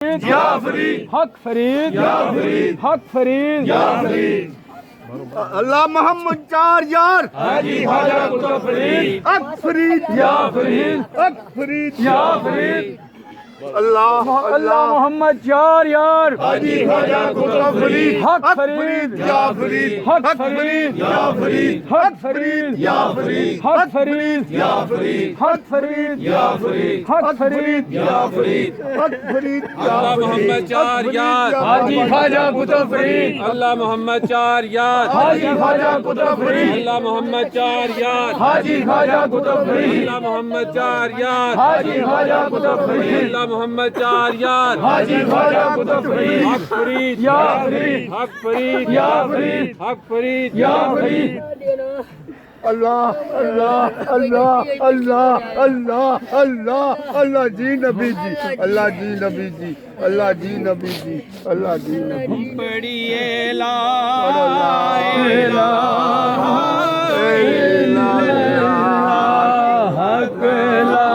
یا فرید حق فرید یا فرید حق فرید یا فرید اللہ محمد چار یار حاجی خواجہ قطب فرید حق فرید یا فرید حق فرید یا فرید اللہ اللہ محمد چار یار حاجی خواجہ قطب فرید حق فرید یا فرید حق فرید یا فرید حق فرید یا فرید حق فرید یا فرید حق فرید یا فرید حق فرید یا فرید حق فرید اللہ محمد چار یار حاجی خواجہ قطب فرید اللہ محمد چار یار حاجی خواجہ قطب فرید اللہ محمد چار یار حاجی خواجہ قطب فرید اللہ محمد چار یار حاجی خواجہ قطب فرید اللہ محمد چار یار حاجی خواجہ قطب فرید حق فرید یا فرید حق فرید یا فرید حق فرید یا فرید اللہ اللہ اللہ اللہ اللہ اللہ اللہ جی نبی جی اللہ جی نبی جی اللہ جی نبی جی اللہ جی نبی پڑھیے لا